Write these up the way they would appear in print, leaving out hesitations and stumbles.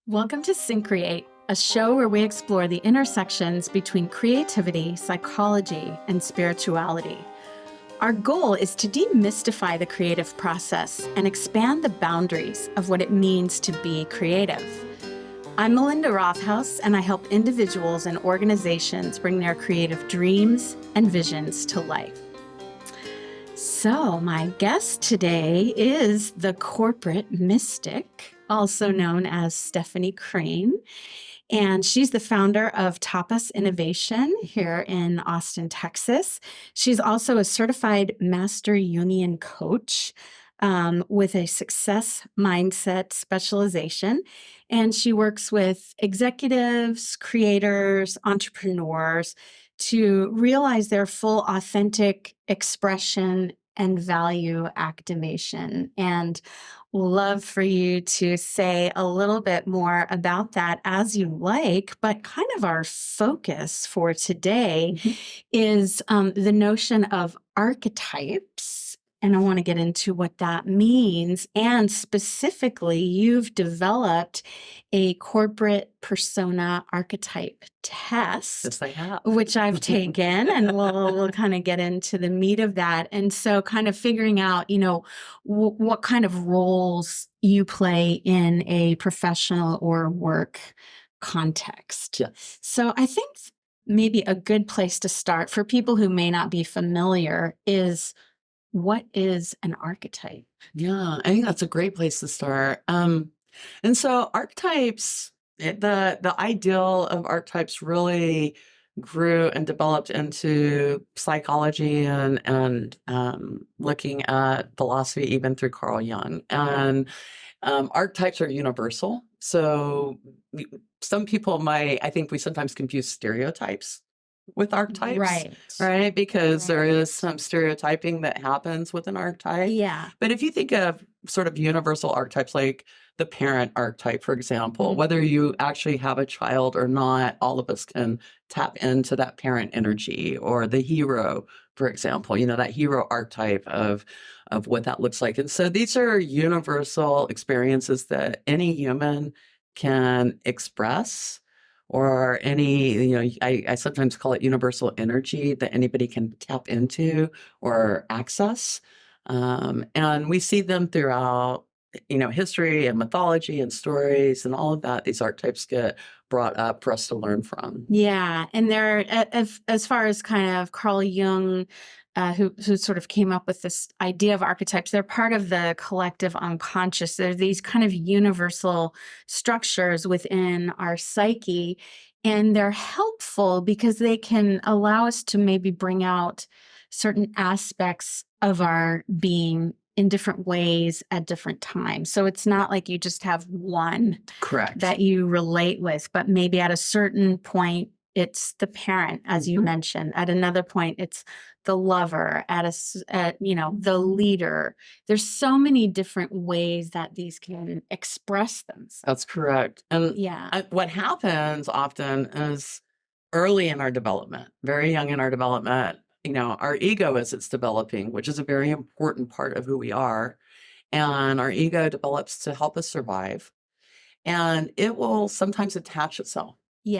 Welcome to Syncreate, a show where we explore the intersections between creativity, psychology, and spirituality. Our goal is to demystify the creative process and expand the boundaries of what it means to be creative. I'm Melinda Rothhaus, and I help individuals and organizations bring their creative dreams and visions to life. So, my guest today is the corporate mystic, also known as Stephanie Crain. And she's the founder of Tapas Innovation here in Austin, Texas. She's also a certified Master Jungian Coach with a success mindset specialization. And she works with executives, creators, entrepreneurs to realize their full authentic expression and value activation. And love for you to say a little bit more about that as you like, but kind of our focus for today is the notion of archetypes. And I want to get into what that means. And specifically, you've developed a corporate persona archetype test. Yes, I have. Which I've taken, and we'll kind of get into the meat of that. And so kind of figuring out, what kind of roles you play in a professional or work context. Yes. So I think maybe a good place to start for people who may not be familiar is, what is an archetype? Yeah, I think that's a great place to start. And so archetypes, the ideal of archetypes really grew and developed into psychology and looking at philosophy even through Carl Jung. And archetypes are universal. So some people I think we sometimes confuse stereotypes with archetypes, right? Because there is some stereotyping that happens with an archetype. Yeah. But if you think of sort of universal archetypes like the parent archetype, for example, whether you actually have a child or not, all of us can tap into that parent energy, or the hero, for example, that hero archetype of what that looks like. And so these are universal experiences that any human can express, or any, I sometimes call it universal energy that anybody can tap into or access. And we see them throughout, history and mythology and stories and all of that. These archetypes get brought up for us to learn from. Yeah. And they're, as far as kind of Carl Jung, who sort of came up with this idea of archetypes, they're part of the collective unconscious. They're these kind of universal structures within our psyche, and they're helpful because they can allow us to maybe bring out certain aspects of our being in different ways at different times. So it's not like you just have one Correct. that you relate with, but maybe at a certain point, it's the parent, as you mentioned. At another point, it's the lover, the leader. There's so many different ways that these can express themselves. That's correct. And yeah, what happens often is early in our development, very young in our development, our ego as it's developing, which is a very important part of who we are. And our ego develops to help us survive. And it will sometimes attach itself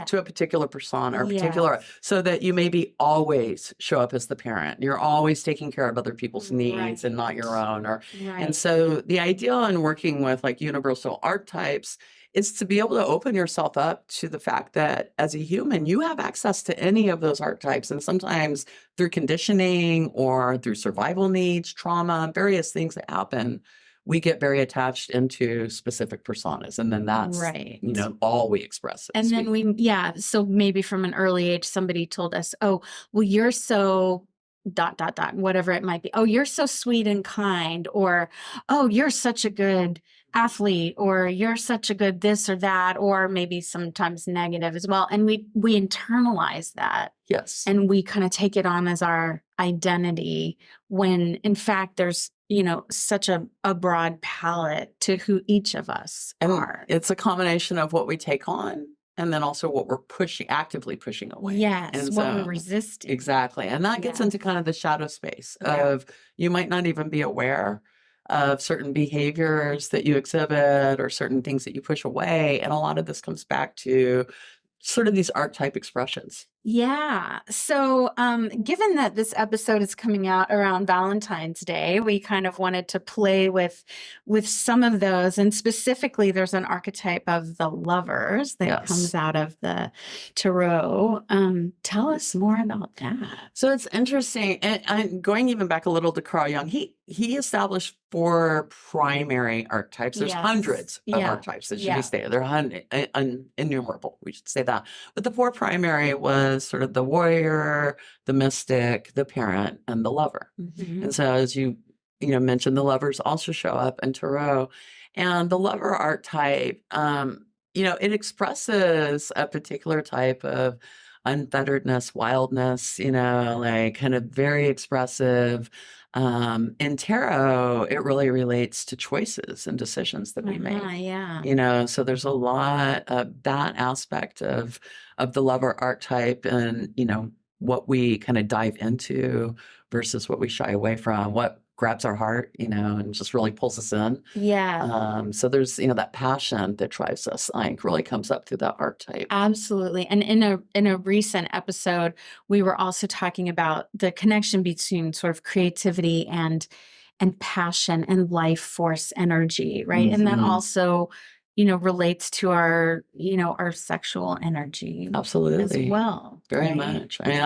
to a particular persona or so that you maybe always show up as the parent. You're always taking care of other people's needs and not your own. And so the ideal in working with like universal archetypes is to be able to open yourself up to the fact that as a human, you have access to any of those archetypes. And sometimes through conditioning or through survival needs, trauma, various things that happen, we get very attached into specific personas. And then that's, all we express. And then so maybe from an early age, somebody told us, oh, well, you're so ... whatever it might be. Oh, you're so sweet and kind, or, oh, you're such a good athlete, or you're such a good this or that, or maybe sometimes negative as well. And we internalize that. Yes. And we kind of take it on as our identity, when in fact there's, such a broad palette to who each of us are. It's a combination of what we take on, and then also what we're actively pushing away. Yes, and what we're resisting. Exactly. And that gets into kind of the shadow space of, you might not even be aware of certain behaviors that you exhibit or certain things that you push away. And a lot of this comes back to sort of these archetype expressions. Yeah. So, given that this episode is coming out around Valentine's Day, we kind of wanted to play with some of those, and specifically, there's an archetype of the lovers that comes out of the tarot. Tell us more about that. So it's interesting, and going even back a little to Carl Jung, he established 4 primary archetypes. There's hundreds of archetypes that should be stated. They're innumerable. We should say that. But the 4 primary was sort of the warrior, the mystic, the parent, and the lover. And so, as you mentioned, the lovers also show up in tarot, and the lover archetype, it expresses a particular type of unfetteredness, wildness, like kind of very expressive. In tarot, it really relates to choices and decisions that we make. So there's a lot of that aspect of the lover archetype, and what we kind of dive into versus what we shy away from, what grabs our heart, and just really pulls us in. So there's that passion that drives us, like, really comes up through that archetype. Absolutely. And in a recent episode, we were also talking about the connection between sort of creativity and passion and life force energy, right? And that also relates to our sexual energy. Absolutely. As well. Very much. I mean,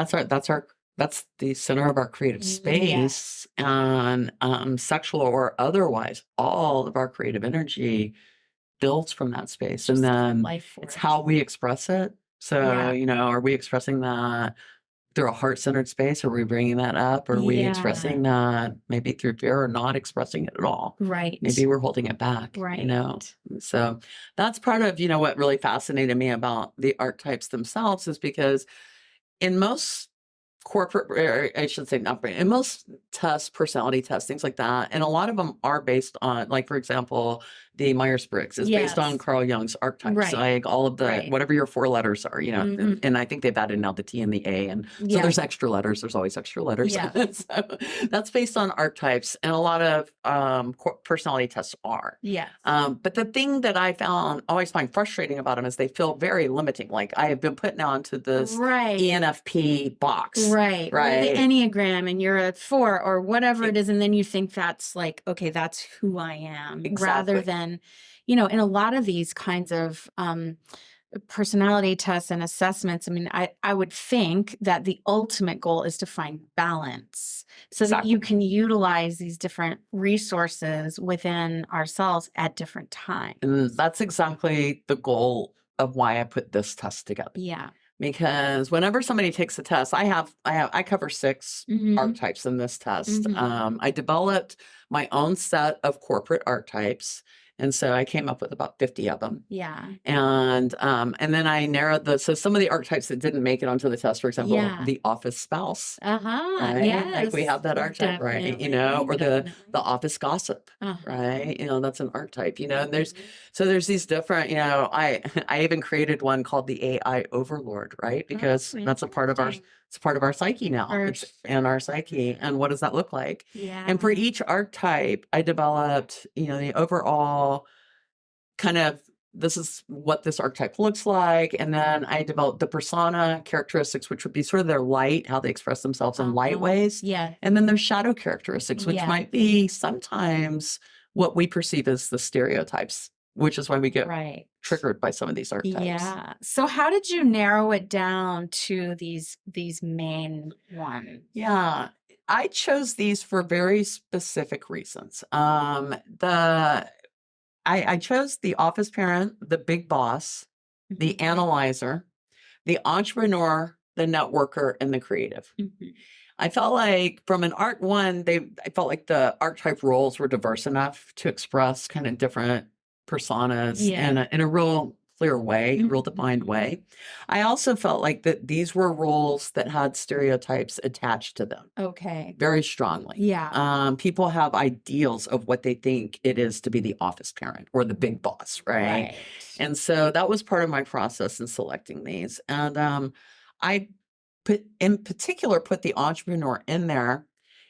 that's the center of our creative space, and sexual or otherwise, all of our creative energy builds from that space. Just, and then it's how we express it. So, are we expressing that through a heart-centered space? Are we bringing that up? Or are we expressing that maybe through fear, or not expressing it at all? Right. Maybe we're holding it back. Right. So that's part of, what really fascinated me about the archetypes themselves, is because in most corporate, I should say not, in most tests, personality tests, things like that, and a lot of them are based on, like, for example, the Myers-Briggs is based on Carl Jung's archetypes, like all of the, whatever your 4 letters are, and I think they've added now the T and the A, and so there's extra letters, there's always extra letters. So that's based on archetypes, and a lot of personality tests are. But the thing that I always find frustrating about them is they feel very limiting. Like, I have been put now into this ENFP box. Right. Or the Enneagram, and you're a 4 or whatever it is. And then you think that's like, okay, that's who I am. Rather than, in a lot of these kinds of personality tests and assessments, I mean, I would think that the ultimate goal is to find balance so that you can utilize these different resources within ourselves at different times. And that's exactly the goal of why I put this test together. Because whenever somebody takes the test, I cover 6 archetypes in this test. I developed my own set of corporate archetypes, and so I came up with about 50 of them. And then I narrowed so some of the archetypes that didn't make it onto the test, for example, the office spouse. Right? Like, we have that archetype, right? Or the office gossip, right? That's an archetype, and there's these different, I even created one called the AI overlord, right? Because that's a part of our psyche now. It's in our psyche. And what does that look like? And for each archetype, I developed, the overall kind of, this is what this archetype looks like. And then I developed the persona characteristics, which would be sort of their light, how they express themselves in light ways. And then their shadow characteristics, which might be sometimes what we perceive as the stereotypes, which is why we get triggered by some of these archetypes. So how did you narrow it down to these main ones? I chose these for very specific reasons. I chose the office parent, the big boss, the analyzer, the entrepreneur, the networker, and the creative. I felt like from an art one, I felt like the archetype roles were diverse enough to express kind of different personas in a real clear way, real defined way. I also felt like that these were roles that had stereotypes attached to them. Very strongly. People have ideals of what they think it is to be the office parent or the big boss, right? And so that was part of my process in selecting these. And I in particular put the entrepreneur in there,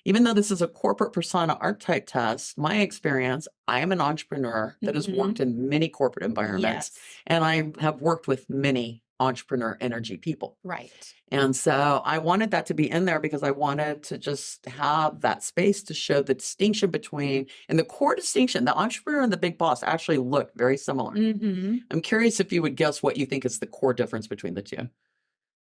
even though this is a corporate persona archetype test, my experience, I am an entrepreneur that has worked in many corporate environments, Yes. and I have worked with many entrepreneur energy people. Right. And so I wanted that to be in there because I wanted to just have that space to show the distinction between, and the core distinction, the entrepreneur and the big boss actually look very similar. I'm curious if you would guess what you think is the core difference between the two.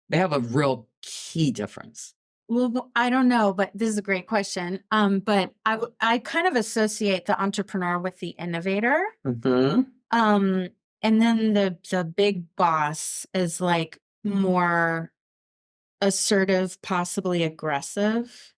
They have a real key difference. Well, I don't know, but this is a great question. But I kind of associate the entrepreneur with the innovator. And then the big boss is like more assertive, possibly aggressive.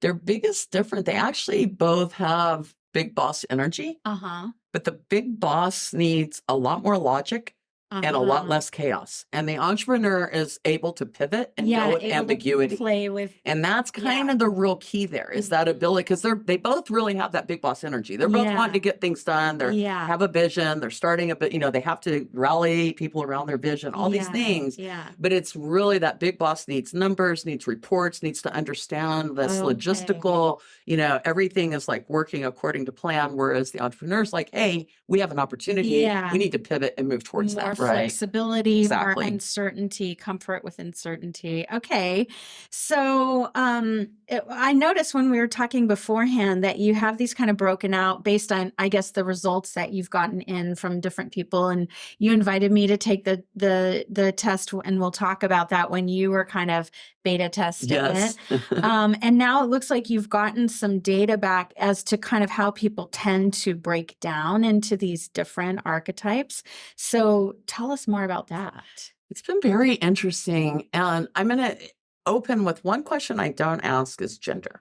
Their biggest difference, they actually both have big boss energy, but the big boss needs a lot more logic and a lot less chaos. And the entrepreneur is able to pivot and go with ambiguity. Play with, and that's kind of the real key there, is that ability, because they both really have that big boss energy. They're both wanting to get things done. They have a vision. They're starting a bit, they have to rally people around their vision, all these things. But it's really that big boss needs numbers, needs reports, needs to understand this logistical, everything is like working according to plan. Whereas the entrepreneur's like, hey, we have an opportunity. We need to pivot and move towards that. Flexibility, more uncertainty, comfort with uncertainty. Okay. So I noticed when we were talking beforehand that you have these kind of broken out based on, I guess, the results that you've gotten in from different people. And you invited me to take the test, and we'll talk about that when you were kind of beta testing it. And now it looks like you've gotten some data back as to kind of how people tend to break down into these different archetypes. So tell us more about that. It's been very interesting. And I'm going to open with one question I don't ask is gender.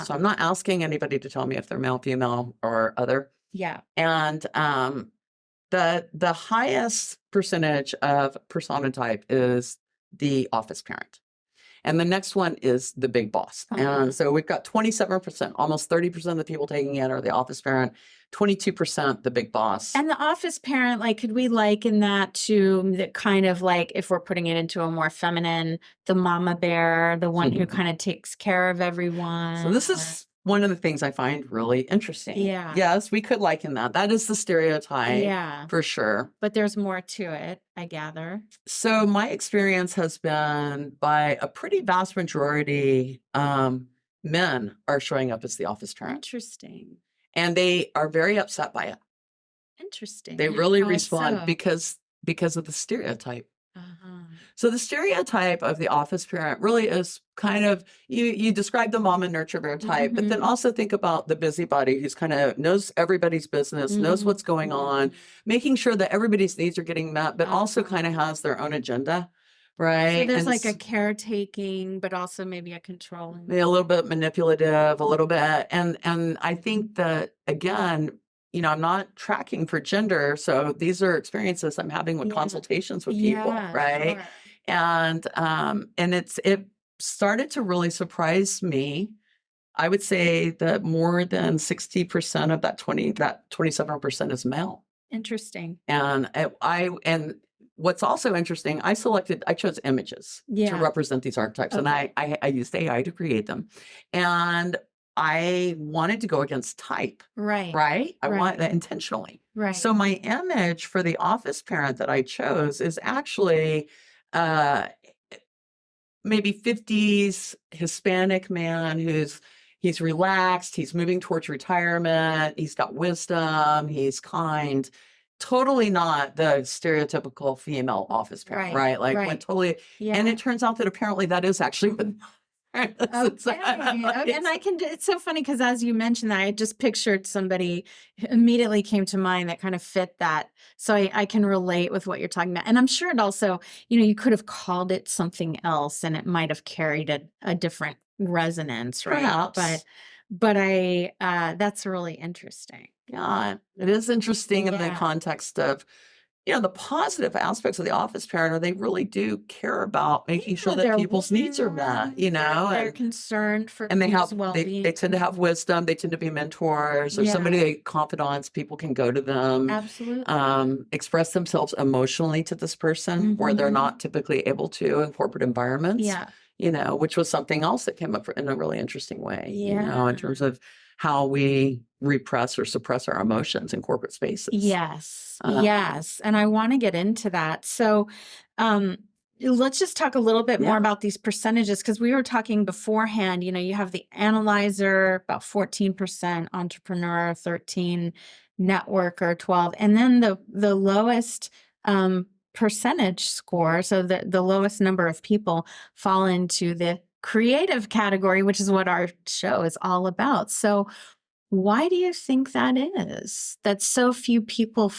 So I'm not asking anybody to tell me if they're male, female, or other. And the highest percentage of persona type is the office parent. And the next one is the big boss. And so we've got 27%, almost 30% of the people taking it are the office parent, 22% the big boss. And the office parent, like, could we liken that to the kind of like, if we're putting it into a more feminine, the mama bear, the one who kind of takes care of everyone? So this is one of the things I find really interesting. Yes, we could liken that. That is the stereotype for sure. But there's more to it, I gather. So my experience has been, by a pretty vast majority, men are showing up as the office parent. Interesting. And they are very upset by it. Interesting. They really respond because of the stereotype. So the stereotype of the office parent really is kind of, you describe the mom and nurture bear type, but then also think about the busybody who's kind of knows everybody's business, knows what's going on, making sure that everybody's needs are getting met, but also kind of has their own agenda. Right. So there's like a caretaking, but also maybe a controlling. A little bit manipulative, a little bit. And I think that, again, I'm not tracking for gender. So these are experiences I'm having with consultations with people. Right. And it started to really surprise me. I would say that more than 60% of that 27% is male. Interesting. And what's also interesting, I chose images to represent these archetypes, and I used AI to create them. And I wanted to go against type. Right? I want that intentionally. So my image for the office parent that I chose is actually maybe 50s Hispanic man he's relaxed, he's moving towards retirement, he's got wisdom, he's kind. Totally not the stereotypical female office parent, right? Like went totally, and it turns out that apparently that is actually what. And it's so funny because as you mentioned that, I just pictured somebody who immediately came to mind that kind of fit that. So I can relate with what you're talking about. And I'm sure it also, you could have called it something else and it might have carried a different resonance, right? Perhaps. But that's really interesting. Yeah, it is interesting in the context of the positive aspects of the office parent are they really do care about making sure that they're people's needs are met, they're and concerned for and they people's have well-being. they tend to have wisdom. They tend to be mentors or somebody they confidants. People can go to them, Absolutely. express themselves emotionally to this person where they're not typically able to in corporate environments. Yeah. Which was something else that came up in a really interesting way. Yeah. In terms of how we repress or suppress our emotions in corporate spaces. Yes. Yes. And I want to get into that. So, let's just talk a little bit more about these percentages, because we were talking beforehand, you have the analyzer, about 14%, entrepreneur, 13, networker, 12, and then the lowest percentage score. So the lowest number of people fall into the creative category, which is what our show is all about. So why do you think that is? That so few people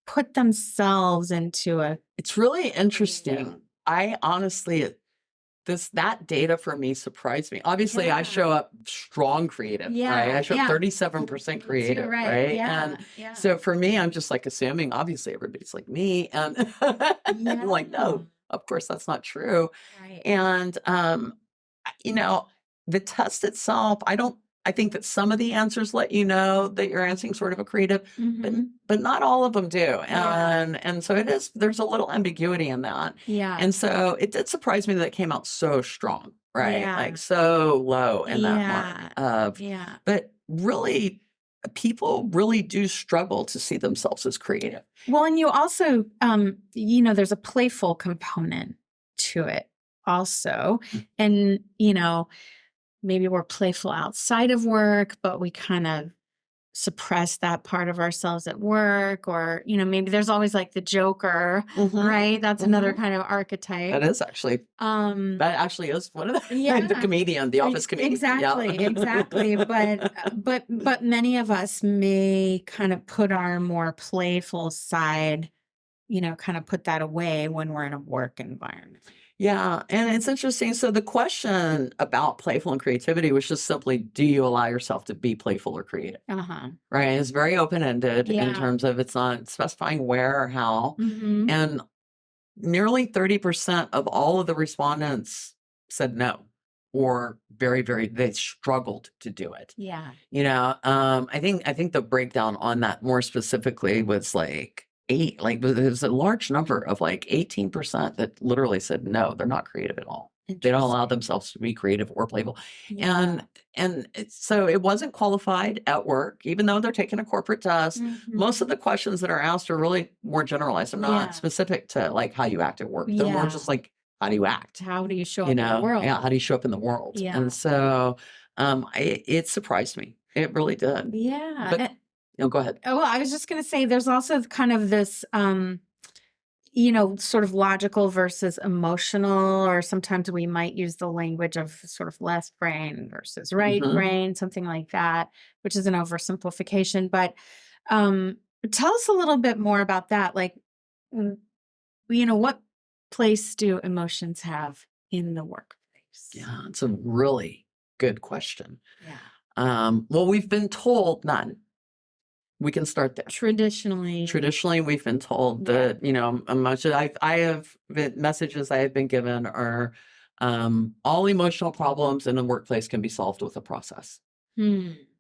put themselves into a... It's really interesting. I honestly, that data for me surprised me. Obviously, I show up strong creative, right? I show up 37% creative, right? And so for me, I'm just like assuming, obviously, everybody's like me. And I'm like, no, of course, that's not true. Right. And, the test itself, I think that some of the answers let you know that you're answering sort of a creative, but not all of them do. And so there's a little ambiguity in that. Yeah. And so it did surprise me that it came out so strong, right? Like so low in that mark but really people really do struggle to see themselves as creative. Well, and you also, there's a playful component to it also. And, maybe we're playful outside of work, but we kind of suppress that part of ourselves at work, or, maybe there's always like the joker, right? That's another kind of archetype. That is actually, that actually is one of the comedian, the office comedian. Exactly. But many of us may kind of put our more playful side, kind of put that away when we're in a work environment. Yeah. And it's interesting. So the question about playful and creativity was just simply, do you allow yourself to be playful or creative? Right. It's very open-ended in terms of it's not specifying where or how. And nearly 30% of all of the respondents said no, or they struggled to do it. Yeah. I think the breakdown on that more specifically was like there's a large number of like 18% that literally said no, they're not creative at all. They don't allow themselves to be creative or playful. And so it wasn't qualified at work, even though they're taking a corporate test. Most of the questions that are asked are really more generalized. They're not specific to like how you act at work. They're more just like, how do you act? How do you show up in the world? Yeah, how do you show up in the world? And so it surprised me. It really did. Yeah. But, go ahead. Oh, well, I was just going to say there's also kind of this, sort of logical versus emotional, or sometimes we might use the language of sort of left brain versus right brain, something like that, which is an oversimplification. But tell us a little bit more about that. Like, what place do emotions have in the workplace? Yeah, it's a really good question. Yeah. Well, we've been told none. We can start there. Traditionally, we've been told that, emotion. Messages I have been given are all emotional problems in the workplace can be solved with a process.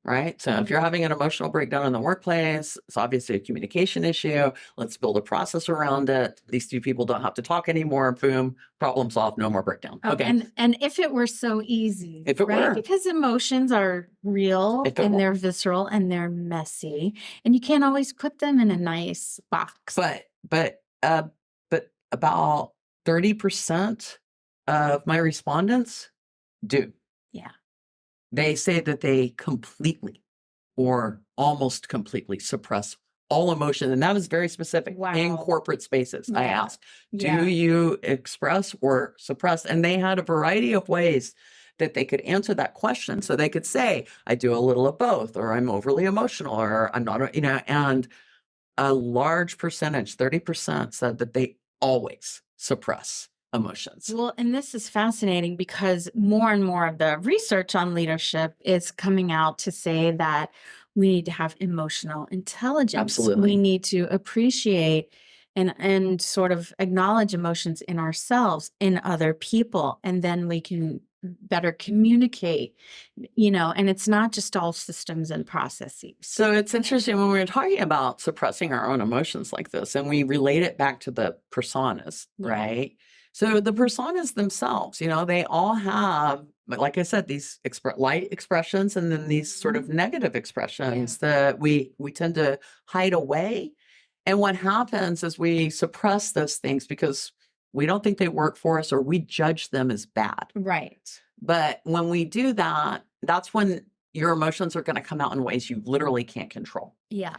Right? So if you're having an emotional breakdown in the workplace, it's obviously a communication issue. Let's build a process around it. These two people don't have to talk anymore. Boom, problem solved, no more breakdown. Okay. And if it were so easy, if it were. Because emotions are real and they're visceral and they're messy, and you can't always put them in a nice box. But about 30% of my respondents do. Yeah. They say that they completely or almost completely suppress all emotion. And that is very specific in corporate spaces. I asked, do you express or suppress? And they had a variety of ways that they could answer that question. So they could say, I do a little of both, or I'm overly emotional, or I'm not, and a large percentage, 30%, said that they always suppress emotions. Well, and this is fascinating because more and more of the research on leadership is coming out to say that we need to have emotional intelligence. Absolutely. We need to appreciate and sort of acknowledge emotions in ourselves, in other people, and then we can better communicate, and it's not just all systems and processes. So it's interesting when we're talking about suppressing our own emotions like this, and we relate it back to the personas, right? So the personas themselves, they all have, like I said, these light expressions and then these sort of negative expressions that we tend to hide away. And what happens is we suppress those things because we don't think they work for us or we judge them as bad. Right. But when we do that, that's when your emotions are going to come out in ways you literally can't control. Yeah.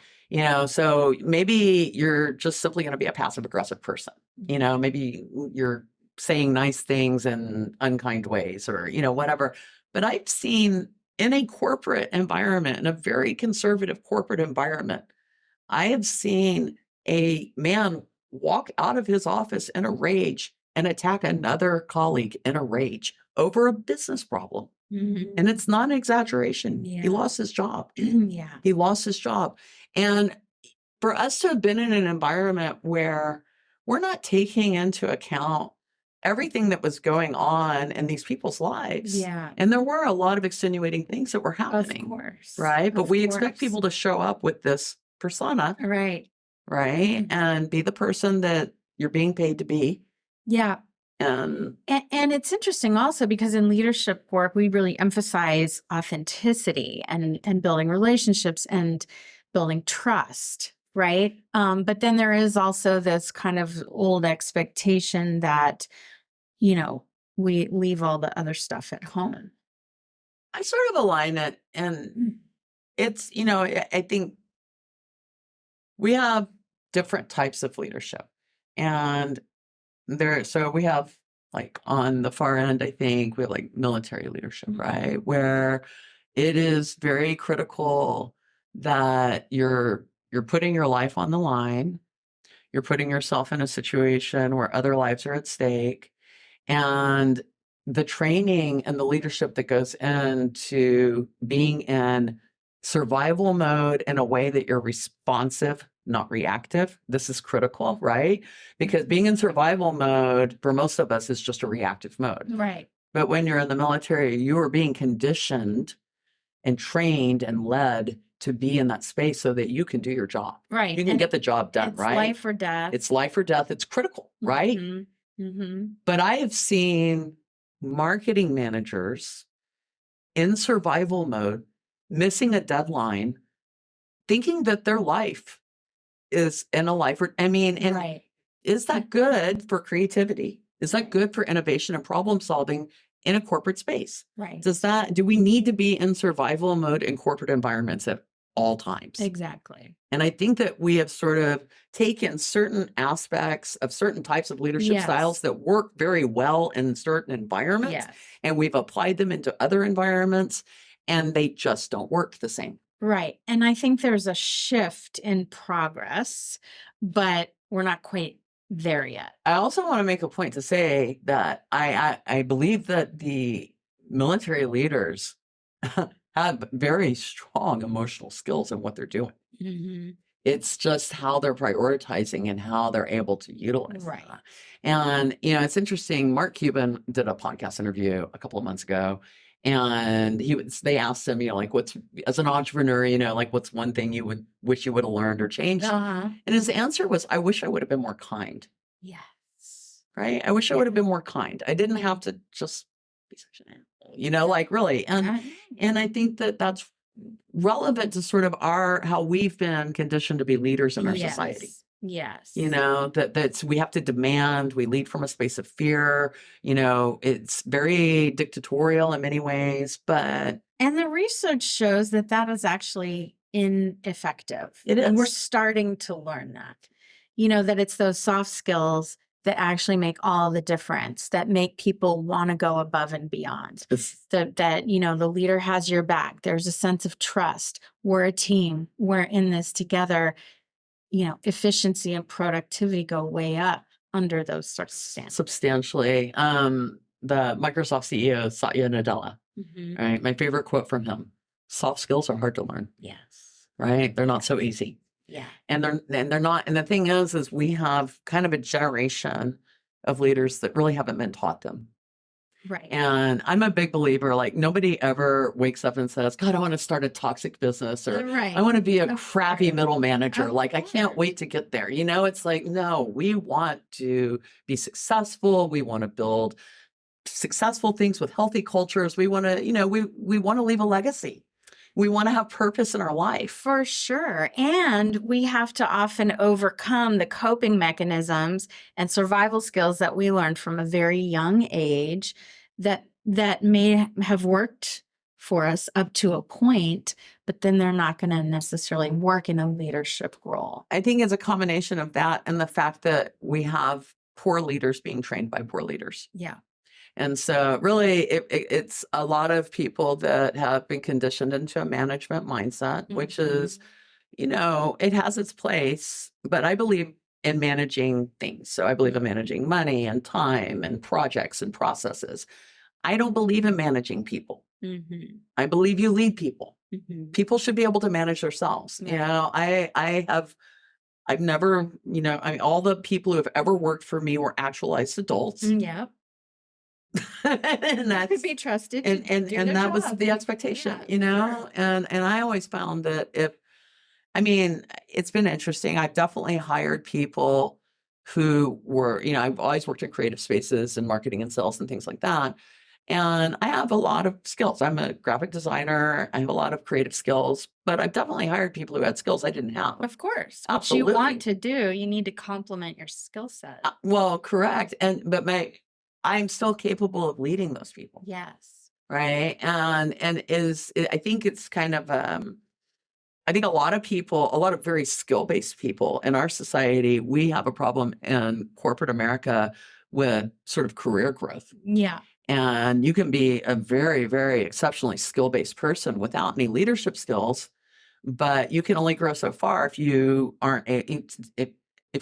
So maybe you're just simply going to be a passive aggressive person. Maybe you're saying nice things in unkind ways or, whatever. But I've seen in a corporate environment, in a very conservative corporate environment, I have seen a man walk out of his office in a rage and attack another colleague in a rage over a business problem. Mm-hmm. And it's not an exaggeration. Yeah. He lost his job. Yeah. He lost his job. And for us to have been in an environment where we're not taking into account everything that was going on in these people's lives. Yeah. And there were a lot of extenuating things that were happening. Of course. Right. But Of we course. expect people to show up with this persona. Right. Right. And be the person that you're being paid to be. Yeah. And it's interesting also because in leadership work, we really emphasize authenticity and building relationships and building trust, right? But then there is also this kind of old expectation that, we leave all the other stuff at home. I sort of align it. And it's, I think we have different types of leadership. And so we have like on the far end, I think we have like military leadership, right? Where it is very critical that you're putting your life on the line. You're putting yourself in a situation where other lives are at stake. And the training and the leadership that goes into being in survival mode in a way that you're responsive, not reactive. This is critical, right? Because being in survival mode for most of us is just a reactive mode. Right. But when you're in the military, you are being conditioned and trained and led to be in that space so that you can do your job. Right. You can get the job done, it's right? Life or death. It's life or death. It's critical, right? Mm-hmm. Mm-hmm. But I have seen marketing managers in survival mode, missing a deadline, thinking that their life is in a life. Right. Is that good for creativity? Is that good for innovation and problem solving in a corporate space? Right. Do we need to be in survival mode in corporate environments at all times? Exactly. And I think that we have sort of taken certain aspects of certain types of leadership styles that work very well in certain environments, and we've applied them into other environments, and they just don't work the same. Right. And I think there's a shift in progress, but we're not quite there yet. I also want to make a point to say that I believe that the military leaders have very strong emotional skills in what they're doing. Mm-hmm. It's just how they're prioritizing and how they're able to utilize that. And, it's interesting. Mark Cuban did a podcast interview a couple of months ago, and they asked him, what's, as an entrepreneur, what's one thing you would wish you would have learned or changed? And his answer was, I wish I would have been more kind. Yes. Right? I wish I would have been more kind. I didn't have to just be such an animal, really. And I think that that's relevant to sort of how we've been conditioned to be leaders in our society. Yes. That's we have to demand, we lead from a space of fear. It's very dictatorial in many ways, but. And the research shows that is actually ineffective. It is. And we're starting to learn that, that it's those soft skills that actually make all the difference, that make people want to go above and beyond. That the leader has your back. There's a sense of trust. We're a team. We're in this together. Efficiency and productivity go way up under those sorts of standards. Substantially. The Microsoft CEO, Satya Nadella, right? My favorite quote from him: soft skills are hard to learn. Yes. Right? They're not so easy. Yeah. And they're not. And the thing is we have kind of a generation of leaders that really haven't been taught them. Right. And I'm a big believer, like nobody ever wakes up and says, God, I want to start a toxic business, or I want to be a crappy middle manager. Like, I can't wait to get there. It's like, no, we want to be successful. We want to build successful things with healthy cultures. We want to, we want to leave a legacy. We want to have purpose in our life. For sure. And we have to often overcome the coping mechanisms and survival skills that we learned from a very young age that may have worked for us up to a point, but then they're not going to necessarily work in a leadership role. I think it's a combination of that and the fact that we have poor leaders being trained by poor leaders. Yeah. And so really it's a lot of people that have been conditioned into a management mindset, which is, it has its place, but I believe in managing things. So I believe in managing money and time and projects and processes. I don't believe in managing people. I believe you lead people. People should be able to manage themselves. I've never, all the people who have ever worked for me were actualized adults. Yeah. And that could be trusted. And that was the expectation, and I always found that it's been interesting. I've definitely hired people who were, I've always worked in creative spaces and marketing and sales and things like that. And I have a lot of skills. I'm a graphic designer. I have a lot of creative skills, but I've definitely hired people who had skills I didn't have. Of course. Absolutely. What you want to do, you need to complement your skill set. Well, correct. But I'm still capable of leading those people. Yes. Right. I think it's kind of, I think a lot of very skill-based people in our society, we have a problem in corporate America with sort of career growth. Yeah. And you can be a very, very exceptionally skill-based person without any leadership skills, but you can only grow so far if you aren't, if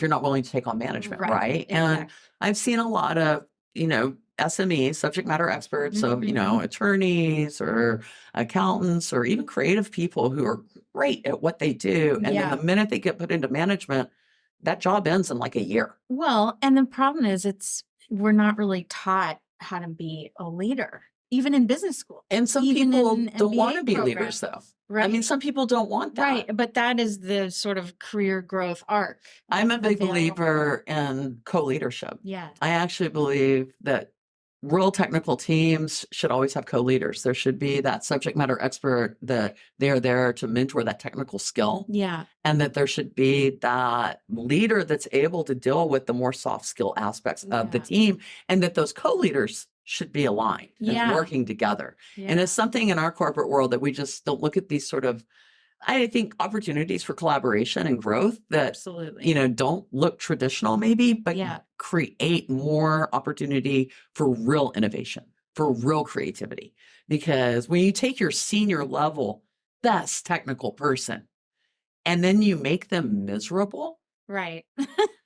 you're not willing to take on management. Right. Exactly. And I've seen a lot of, SMEs, subject matter experts, so, attorneys or accountants or even creative people who are great at what they do. And then the minute they get put into management, that job ends in like a year. Well, and the problem is we're not really taught how to be a leader, even in business school. And some people don't want to be leaders, though. Right. Some people don't want that. Right. But that is the sort of career growth arc. I'm a big believer in co-leadership. Yeah. I actually believe that real technical teams should always have co-leaders. There should be that subject matter expert that they're there to mentor that technical skill. Yeah. And that there should be that leader that's able to deal with the more soft skill aspects of the team, and that those co-leaders should be aligned and working together. Yeah. And it's something in our corporate world that we just don't look at these sort of, I think, opportunities for collaboration and growth that, absolutely, don't look traditional maybe, but create more opportunity for real innovation, for real creativity. Because when you take your senior level best technical person and then you make them miserable. Right.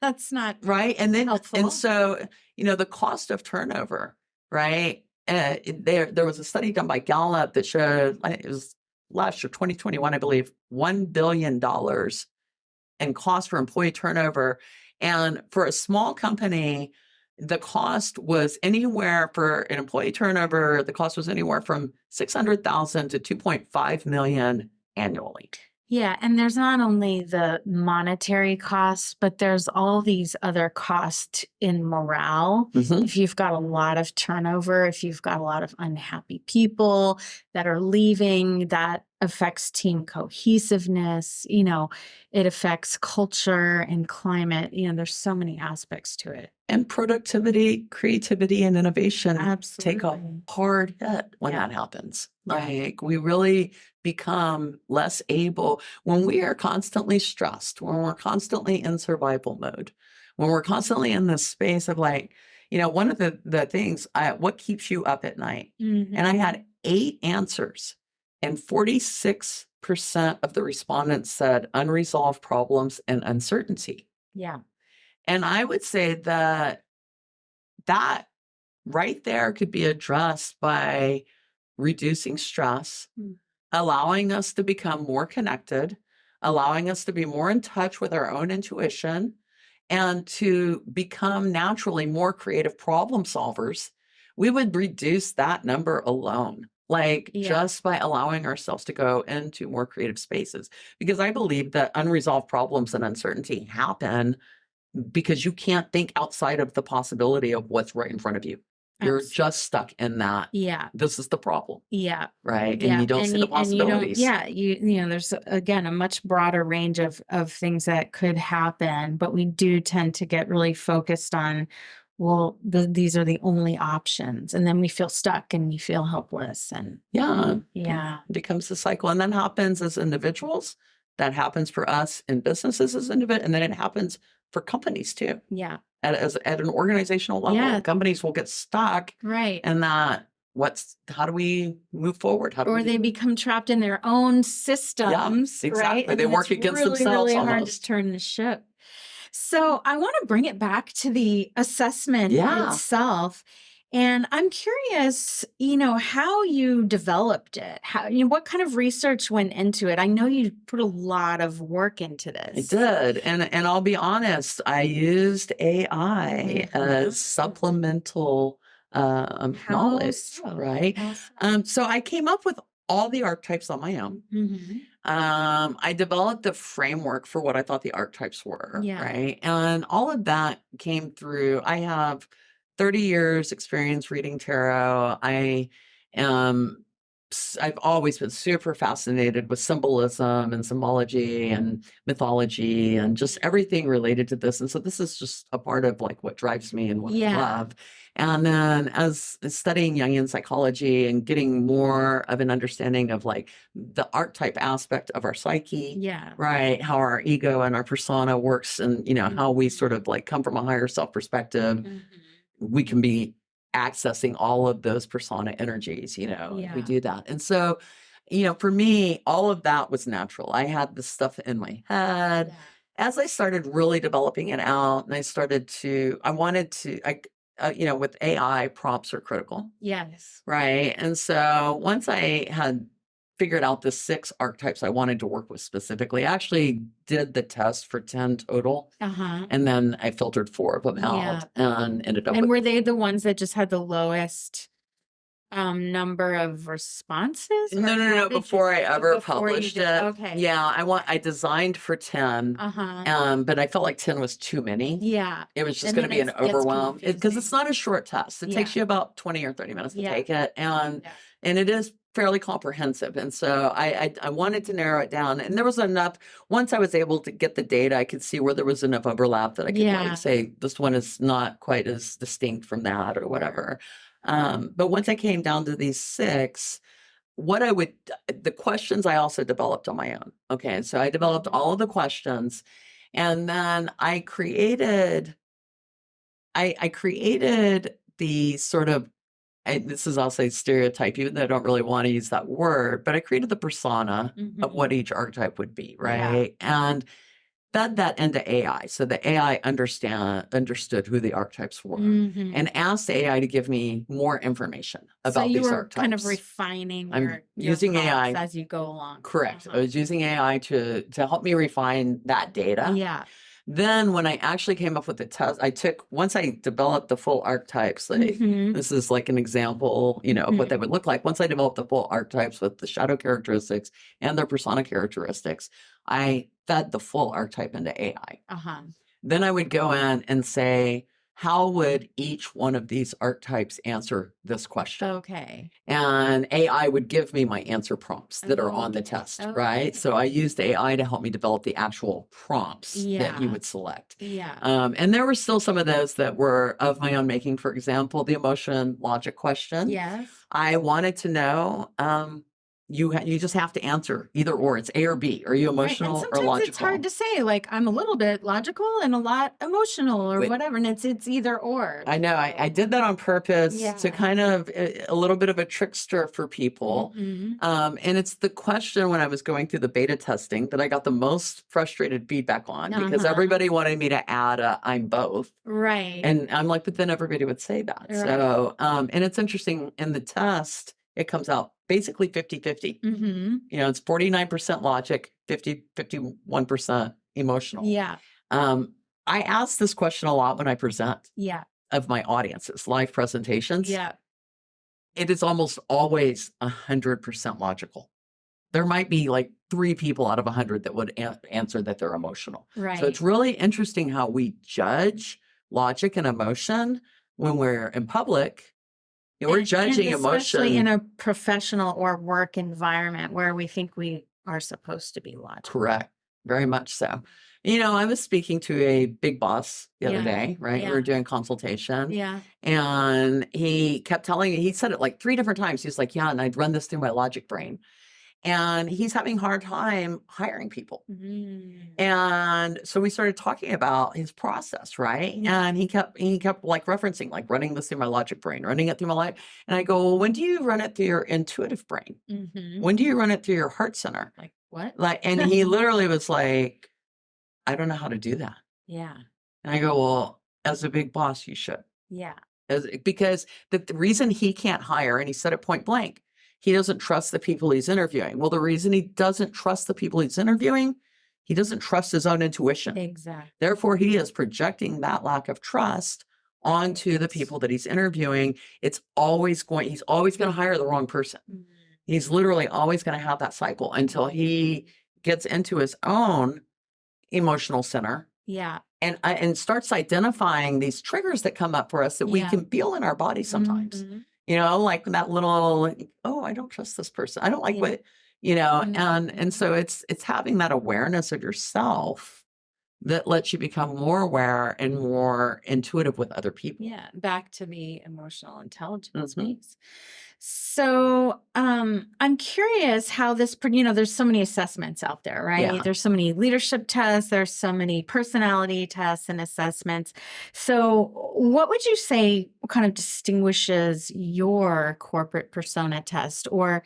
That's not right. And then helpful. And so, the cost of turnover, right? There was a study done by Gallup that showed, it was last year, 2021, I believe, $1 billion in cost for employee turnover. And for a small company, the cost was anywhere for an employee turnover, the cost was anywhere from $600,000 to $2.5 million annually. Yeah. And there's not only the monetary costs, but there's all these other costs in morale. If you've got a lot of turnover, if you've got a lot of unhappy people that are leaving, that affects team cohesiveness, it affects culture and climate. There's so many aspects to it. And productivity, creativity, and innovation take a hard hit when that happens. Like, we really become less able when we are constantly stressed, when we're constantly in survival mode, when we're constantly in this space of like, one of the things, what keeps you up at night? And I had 8 answers, and 46% of the respondents said unresolved problems and uncertainty. Yeah. And I would say that right there could be addressed by reducing stress, allowing us to become more connected, allowing us to be more in touch with our own intuition and to become naturally more creative problem solvers, we would reduce that number alone, like just by allowing ourselves to go into more creative spaces. Because I believe that unresolved problems and uncertainty happen because you can't think outside of the possibility of what's right in front of you. You're just stuck in that. Yeah. This is the problem. Yeah. Right. And you don't see the possibilities. There's again a much broader range of things that could happen, but we do tend to get really focused on, well, these are the only options. And then we feel stuck and we feel helpless. And it becomes a cycle. And that happens as individuals. That happens for us in businesses as individuals. And then it happens for companies too. Yeah. At an organizational level, companies will get stuck. Right. And how do we move forward? They become trapped in their own systems. Exactly. Right. And they work against really, themselves. Really hard to turn the ship. So I want to bring it back to the assessment itself. And I'm curious, how you developed it. What kind of research went into it? I know you put a lot of work into this. I did. And I'll be honest, I used AI as supplemental knowledge, right? So I came up with all the archetypes on my own. I developed a framework for what I thought the archetypes were, right? And all of that came through. I have 30 years experience reading tarot. I've always been super fascinated with symbolism and symbology and mythology and just everything related to this. And so this is just a part of like what drives me and what I love. And then as studying Jungian psychology and getting more of an understanding of like the archetype aspect of our psyche, right? How our ego and our persona works and, how we sort of like come from a higher self perspective. We can be accessing all of those persona energies, we do that. And so, for me, all of that was natural. I had this stuff in my head. As I started really developing it out and with AI, prompts are critical. Yes. Right. And so once I had figured out the 6 archetypes I wanted to work with specifically, I actually did the test for 10 total. And then I filtered 4 of them out and ended up with. And were they the ones that just had the lowest number of responses? No. Before I ever published it. Okay. Yeah, I designed for 10. But I felt like 10 was too many. Yeah. It was just going to be an overwhelm because it's not a short test. It takes you about 20 or 30 minutes to take it. And it is fairly comprehensive. And so I wanted to narrow it down. And there was enough, once I was able to get the data, I could see where there was enough overlap that I could like say, this one is not quite as distinct from that or whatever. But once I came down to these 6, the questions I also developed on my own. Okay. So I developed all of the questions and then I created the sort of, this is, I'll say stereotype, even though I don't really want to use that word, but I created the persona of what each archetype would be. Right. And fed that into AI. So the AI understood who the archetypes were and asked the AI to give me more information about these archetypes. Kind of refining your using AI as you go along. Correct. I was using AI to help me refine that data. Yeah. Then when I actually came up with the test, once I developed the full archetypes, like this is like an example, of what they would look like. Once I developed the full archetypes with the shadow characteristics and their persona characteristics, I fed the full archetype into AI. Then I would go in and say, how would each one of these archetypes answer this question? Okay. And AI would give me my answer prompts that are on the test, right? So I used AI to help me develop the actual prompts that you would select. Yeah. And there were still some of those that were of my own making. For example, the emotion logic question. Yes. I wanted to know, you just have to answer either or. It's A or B. Are you emotional or logical? It's hard to say. Like I'm a little bit logical and a lot emotional or whatever, and it's either or. I know. I did that on purpose to kind of a little bit of a trickster for people. And it's the question when I was going through the beta testing that I got the most frustrated feedback on because everybody wanted me to add I'm both. Right. And I'm like, but then everybody would say that. Right. So, and it's interesting in the test. it comes out basically 50-50. Mm-hmm. You know, it's 49% logic, 51% emotional. Yeah. I ask this question a lot when I present Yeah. of my audiences, live presentations. Yeah. It is almost always 100% logical. There might be like 3 people out of 100 that would answer that they're emotional. Right. So it's really interesting how we judge logic and emotion when we're in public. We're judging emotion. Especially in a professional or work environment where we think we are supposed to be logical. Correct. Very much so. You know, I was speaking to a big boss the other day, right? We were doing consultation. Yeah. And he kept telling me, he said it like 3 different times. He's like, yeah, and I'd run this through my logic brain. And he's having a hard time hiring people. Mm-hmm. And so we started talking about his process, right? And he kept like referencing, like running this through my logic brain, running it through my life. And I go, well, when do you run it through your intuitive brain? Mm-hmm. When do you run it through your heart center? Like what? And he literally was like, I don't know how to do that. Yeah. And I go, well, as a big boss, you should. Yeah. Because the reason he can't hire, and he said it point blank, he doesn't trust the people he's interviewing. Well, the reason he doesn't trust the people he's interviewing, he doesn't trust his own intuition. Exactly. Therefore, he is projecting that lack of trust onto the people that he's interviewing. He's always going to hire the wrong person. Mm-hmm. He's literally always going to have that cycle until he gets into his own emotional center. Yeah. And starts identifying these triggers that come up for us that we can feel in our body sometimes. Mm-hmm. You know, like that little, oh, I don't trust this person. I don't like what, you know, and so it's having that awareness of yourself that lets you become more aware and more intuitive with other people. Yeah. Back to the emotional intelligence Mm-hmm. piece. So I'm curious how this, there's so many assessments out there, right? Yeah. There's so many leadership tests, there's so many personality tests and assessments. So what would you say kind of distinguishes your corporate persona test? Or,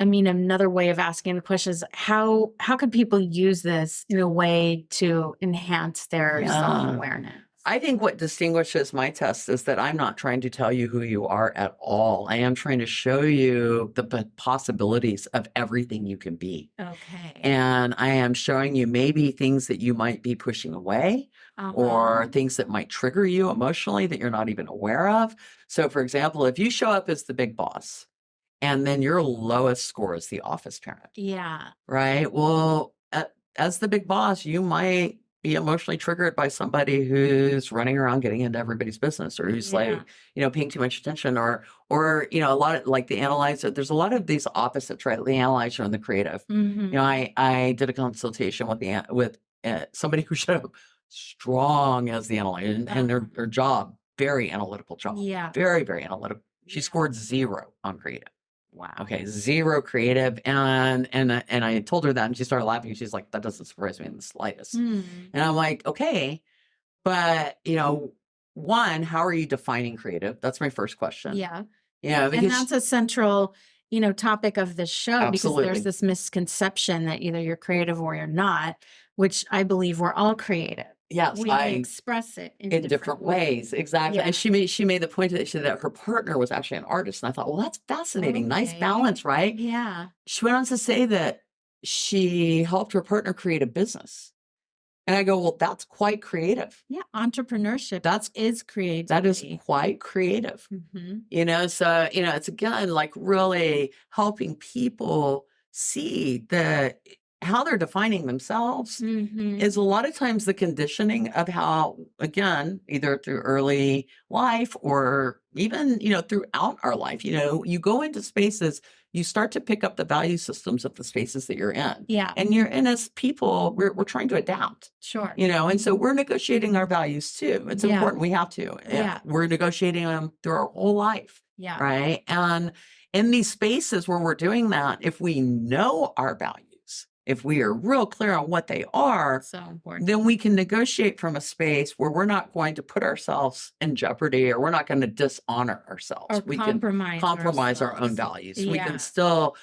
I mean, another way of asking the question is how could people use this in a way to enhance their self-awareness? I think what distinguishes my test is that I'm not trying to tell you who you are at all. I am trying to show you the possibilities of everything you can be. Okay. And I am showing you maybe things that you might be pushing away or things that might trigger you emotionally that you're not even aware of. So, for example, if you show up as the big boss and then your lowest score is the office parent. Yeah. Right? Well, as the big boss, you might be emotionally triggered by somebody who's running around getting into everybody's business, or who's like, paying too much attention, or, a lot of like the analyzer. There's a lot of these opposites, right? The analyzer and the creative. Mm-hmm. I did a consultation with somebody who showed up strong as the analyzer, and their job, very analytical job. Yeah. Very, very analytical. She scored 0 on creative. Wow. Okay, 0 creative. And I told her that, and she started laughing. She's like, that doesn't surprise me in the slightest. And I'm like, okay, but one, how are you defining creative? That's my first question. Yeah. Yeah. And that's a central, topic of this show. Absolutely. Because there's this misconception that either you're creative or you're not, which I believe we're all creative. Yes, we express it in different ways. Exactly. Yeah. And she made the point that her partner was actually an artist. And I thought, well, that's fascinating. Okay. Nice balance, right? Yeah. She went on to say that she helped her partner create a business. And I go, well, that's quite creative. Yeah. Entrepreneurship. Is creative. That is quite creative. Mm-hmm. So, it's again, like really helping people see that how they're defining themselves is a lot of times the conditioning of how, again, either through early life or even, throughout our life, you go into spaces, you start to pick up the value systems of the spaces that you're in. Yeah. And as people, we're trying to adapt. Sure. And so we're negotiating our values too. It's important. We have to. Yeah. We're negotiating them through our whole life. Yeah. Right. And in these spaces where we're doing that, if we know our values, if we are real clear on what they are, so important, then we can negotiate from a space where we're not going to put ourselves in jeopardy, or we're not going to dishonor ourselves. Or we compromise can compromise our own values. Yeah. We can still,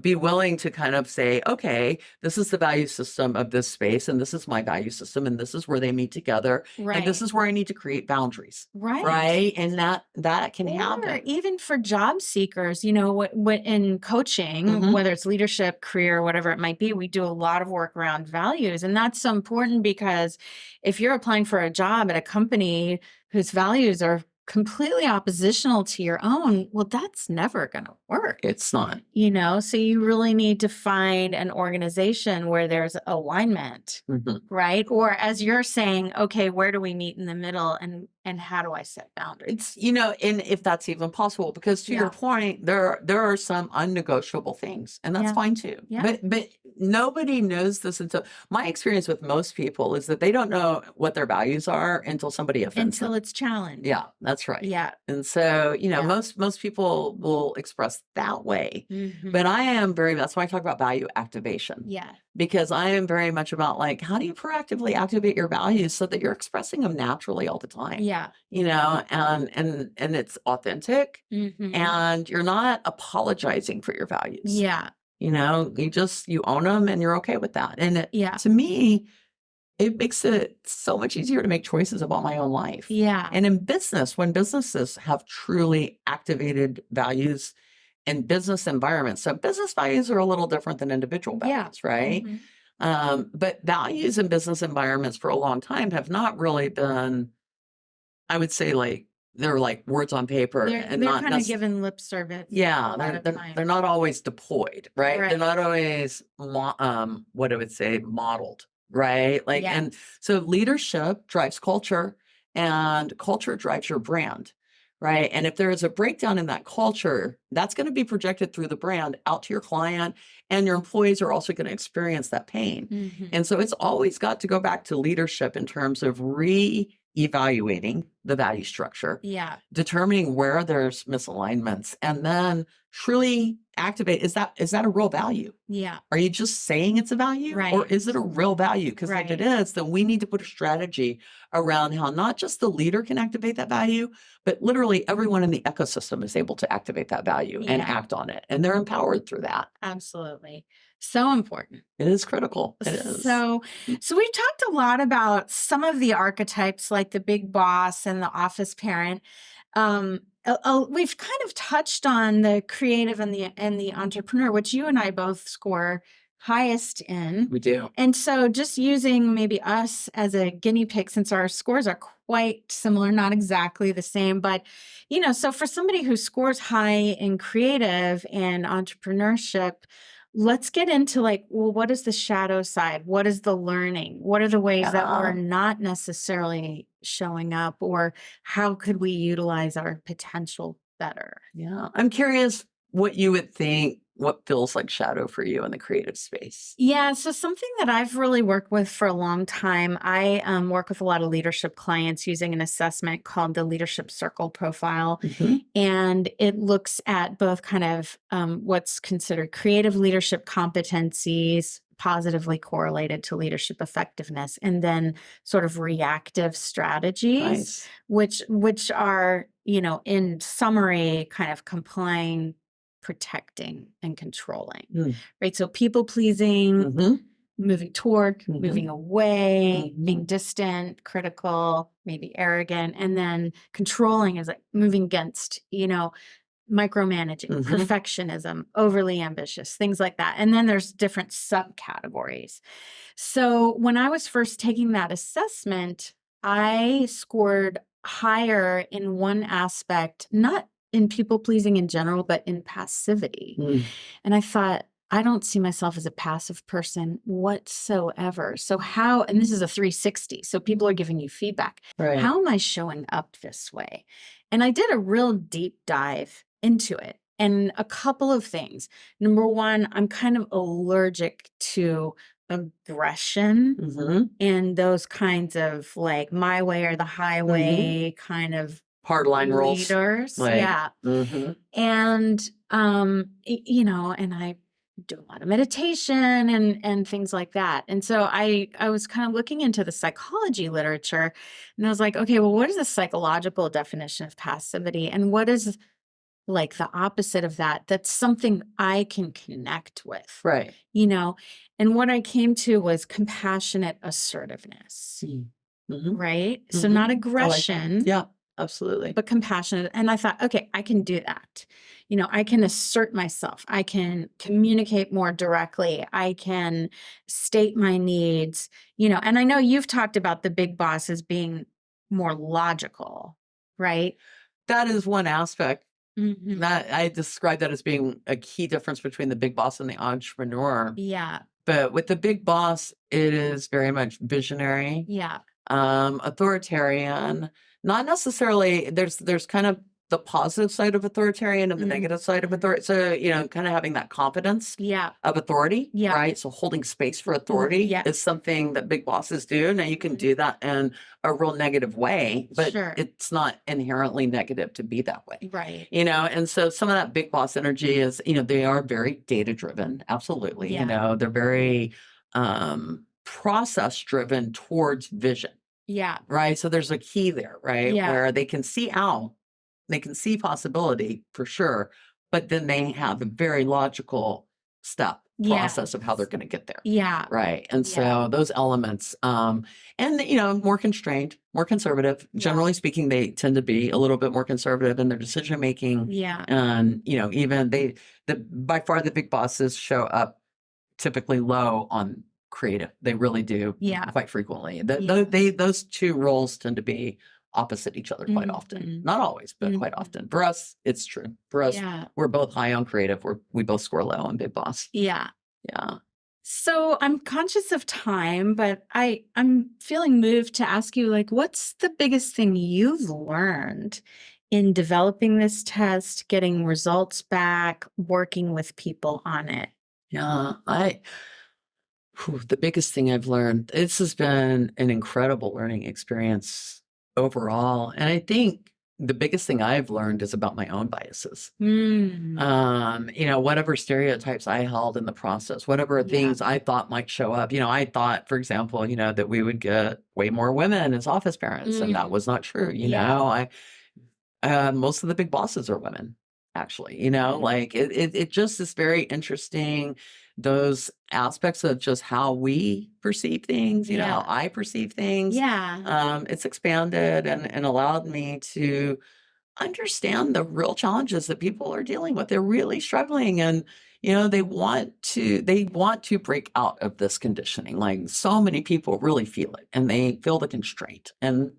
be willing to kind of say, okay, this is the value system of this space, and this is my value system, and this is where they meet together, and this is where I need to create boundaries. Right. And that can happen. Or even for job seekers, what in coaching, whether it's leadership, career, whatever it might be, we do a lot of work around values. And that's so important because if you're applying for a job at a company whose values are completely oppositional to your own, well, that's never going to work. It's not. So you really need to find an organization where there's alignment, right? Or as you're saying, okay, where do we meet in the middle and how do I set boundaries? It's, and if that's even possible, because to your point, there are some unnegotiable things, and that's fine too. But nobody knows this until my experience with most people is that they don't know what their values are until somebody offends them. Until it's challenged. Yeah, that's right. Yeah. And so, most people will express that way. But that's why I talk about value activation. Yeah. Because I am very much about how do you proactively activate your values so that you're expressing them naturally all the time? Yeah. And it's authentic, and you're not apologizing for your values. Yeah. You own them and you're okay with that. And to me, it makes it so much easier to make choices about my own life. Yeah. And in business, when businesses have truly activated values in business environments, so business values are a little different than individual values, right? But values in business environments for a long time have not really been, I would say, they're like words on paper. They're not kind of given lip service. Yeah, they're not always deployed, right? They're not always, what I would say, modeled. Right. And so leadership drives culture, and culture drives your brand. Right. And if there is a breakdown in that culture, that's going to be projected through the brand out to your client, and your employees are also going to experience that pain. And so it's always got to go back to leadership in terms of re-evaluating the value structure, determining where there's misalignments, and then truly activate, is that a real value? Yeah. Are you just saying it's a value, or is it a real value? Because if it is, then we need to put a strategy around how not just the leader can activate that value, but literally everyone in the ecosystem is able to activate that value and act on it. And they're empowered through that. Absolutely. So important. It is critical. It is. So we've talked a lot about some of the archetypes, like the big boss and the office parent. We've kind of touched on the creative and the entrepreneur, which you and I both score highest in. We do. And so just using maybe us as a guinea pig, since our scores are quite similar, not exactly the same, but so for somebody who scores high in creative and entrepreneurship, let's get into what is the shadow side? What is the learning? What are the ways that we're not necessarily showing up, or how could we utilize our potential better? Yeah. I'm curious what you would think, what feels like shadow for you in the creative space. Yeah. So something that I've really worked with for a long time, I work with a lot of leadership clients using an assessment called the Leadership Circle Profile. And it looks at both kind of what's considered creative leadership competencies, positively correlated to leadership effectiveness, and then sort of reactive strategies, which are, in summary, kind of complying, protecting, and controlling, right? So people pleasing, moving toward, moving away, being distant, critical, maybe arrogant, and then controlling is like moving against, micromanaging, perfectionism, overly ambitious, things like that. And then there's different subcategories. So when I was first taking that assessment, I scored higher in one aspect, not in people pleasing in general, but in passivity. And I thought, I don't see myself as a passive person whatsoever. So how, and this is a 360, so people are giving you feedback. How am I showing up this way? And I did a real deep dive into it. And a couple of things. Number one, I'm kind of allergic to aggression and those kinds of my way or the highway kind of hardline roles. Leaders. And, and I do a lot of meditation and things like that. And so I was kind of looking into the psychology literature, and I was like, okay, well, what is the psychological definition of passivity, and what is like the opposite of that, that's something I can connect with, Right. and what I came to was compassionate assertiveness, right? So not I like that. aggression, Yeah, absolutely. but compassionate. And I thought, okay, I can do that. I can assert myself. I can communicate more directly. I can state my needs, and I know you've talked about the big boss as being more logical, right? That is one aspect Mhm. that I describe that as being a key difference between the big boss and the entrepreneur. Yeah. But with the big boss, it is very much visionary, Yeah. authoritarian, not necessarily, there's kind of the positive side of authoritarian and the negative side of authority. So, kind of having that confidence Yeah. of authority, Yeah. right? So holding space for authority Yeah. is something that big bosses do. Now you can do that in a real negative way, but Sure. it's not inherently negative to be that way. Right. And so some of that big boss energy is, they are very data driven. Absolutely. Yeah. They're very process driven towards vision. Yeah. Right. So there's a key there, right? Yeah. Where they can see out, they can see possibility for sure, but then they have a very logical step process of how they're going to get there. Yeah. Right. And Yeah. so those elements, and more constrained, more conservative, generally speaking, they tend to be a little bit more conservative in their decision making. Yeah. And, even by far the big bosses show up typically low on creative. They really do. Yeah. Quite frequently. Yeah. Those two roles tend to be opposite each other quite often. Not always, but quite often. For us, it's true. For us, we're both high on creative. We both score low on big boss. Yeah. Yeah. So I'm conscious of time, but I'm feeling moved to ask you, like, what's the biggest thing you've learned in developing this test, getting results back, working with people on it? Yeah. The biggest thing I've learned, this has been an incredible learning experience overall. And I think the biggest thing I've learned is about my own biases. Whatever stereotypes I held in the process, whatever things I thought might show up. I thought, for example, that we would get way more women as office parents, and that was not true. Most of the big bosses are women, actually. Like it just is very interesting. Those aspects of just how we perceive things, how I perceive things. It's expanded and allowed me to understand the real challenges that people are dealing with. They're really struggling, and they want to break out of this conditioning. Like, so many people really feel it, and they feel the constraint. And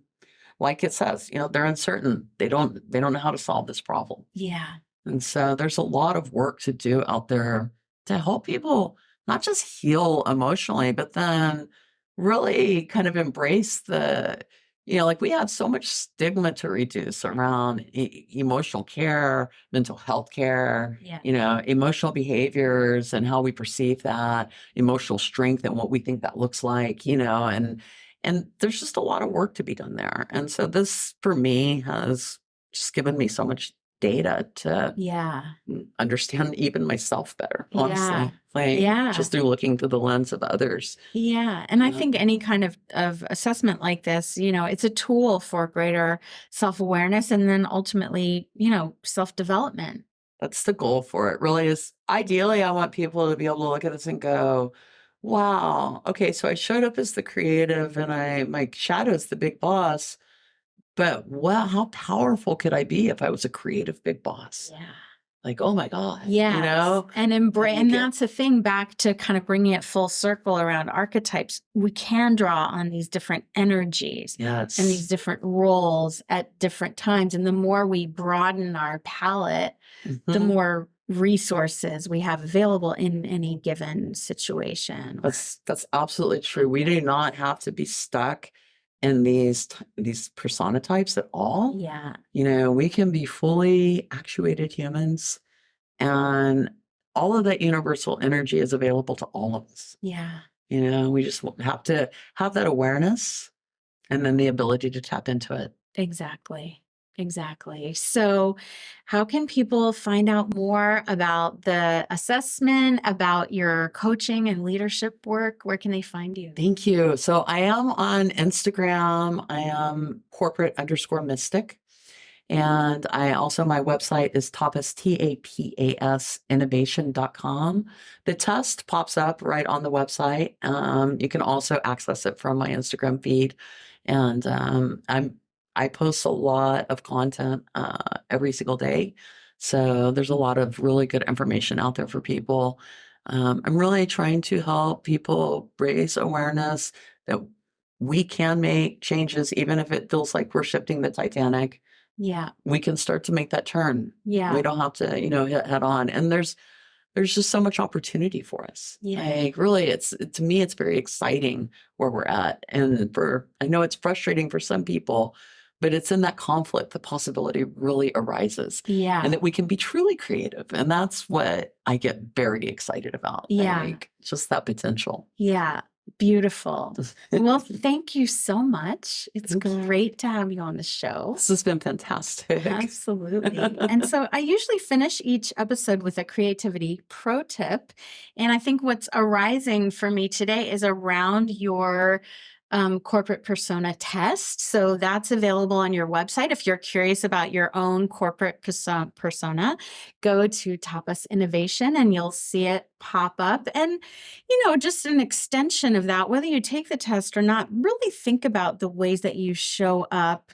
like it says, they're uncertain. They don't know how to solve this problem. Yeah. And so there's a lot of work to do out there to help people not just heal emotionally, but then really kind of embrace like, we have so much stigma to reduce around emotional care, mental health care, emotional behaviors and how we perceive that, emotional strength and what we think that looks like, and there's just a lot of work to be done there. And so this, for me, has just given me so much data to understand even myself better, honestly. Just through looking through the lens of others. Yeah. And I think any kind of assessment like this, it's a tool for greater self-awareness and then ultimately, self-development. That's the goal for it, really. Is ideally, I want people to be able to look at this and go, wow, okay, so I showed up as the creative and my shadow is the big boss. But wow, how powerful could I be if I was a creative big boss? Yeah. Like, oh my God. And embrace, and that's the thing, back to kind of bringing it full circle around archetypes. We can draw on these different energies and these different roles at different times. And the more we broaden our palette, the more resources we have available in any given situation. That's absolutely true. We do not have to be stuck in these persona types at all. Yeah. We can be fully actuated humans, and all of that universal energy is available to all of us. Yeah. We just have to have that awareness and then the ability to tap into it. Exactly. So how can people find out more about the assessment, about your coaching and leadership work? Where can they find you? Thank you. So I am on Instagram. I am corporate_mystic. And my website is Tapas, Tapas Innovation.com. The test pops up right on the website. You can also access it from my Instagram feed. And I post a lot of content every single day. So there's a lot of really good information out there for people. I'm really trying to help people raise awareness that we can make changes, even if it feels like we're shifting the Titanic. Yeah. We can start to make that turn. Yeah. We don't have to, hit head on. And there's just so much opportunity for us. Yeah. Like really, to me, it's very exciting where we're at. And I know it's frustrating for some people, but it's in that conflict, the possibility really arises. Yeah. And that we can be truly creative. And that's what I get very excited about. Yeah. Like just that potential. Yeah. Beautiful. Well, thank you so much. It's great to have you on the show. This has been fantastic. Absolutely. And so I usually finish each episode with a creativity pro tip. And I think what's arising for me today is around your corporate persona test. So that's available on your website. If you're curious about your own corporate persona, go to Tapas Innovation and you'll see it pop up. And, just an extension of that, whether you take the test or not, really think about the ways that you show up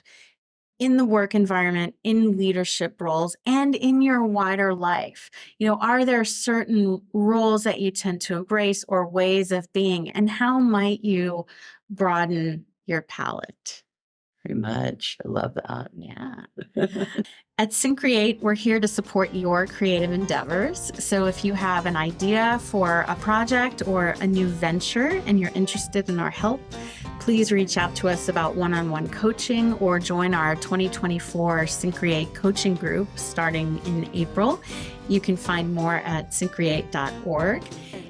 in the work environment, in leadership roles, and in your wider life. Are there certain roles that you tend to embrace or ways of being, and how might you broaden your palette? Very much. I love that. Yeah. At Syncreate, we're here to support your creative endeavors. So if you have an idea for a project or a new venture and you're interested in our help, please reach out to us about one-on-one coaching or join our 2024 Syncreate coaching group starting in April. You can find more at syncreate.org.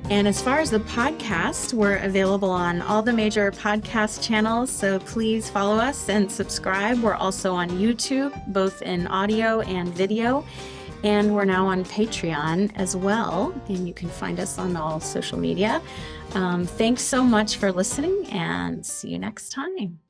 And as far as the podcast, we're available on all the major podcast channels, so please follow us and subscribe. We're also on YouTube, both in audio and video, and we're now on Patreon as well, and you can find us on all social media. Thanks so much for listening, and see you next time.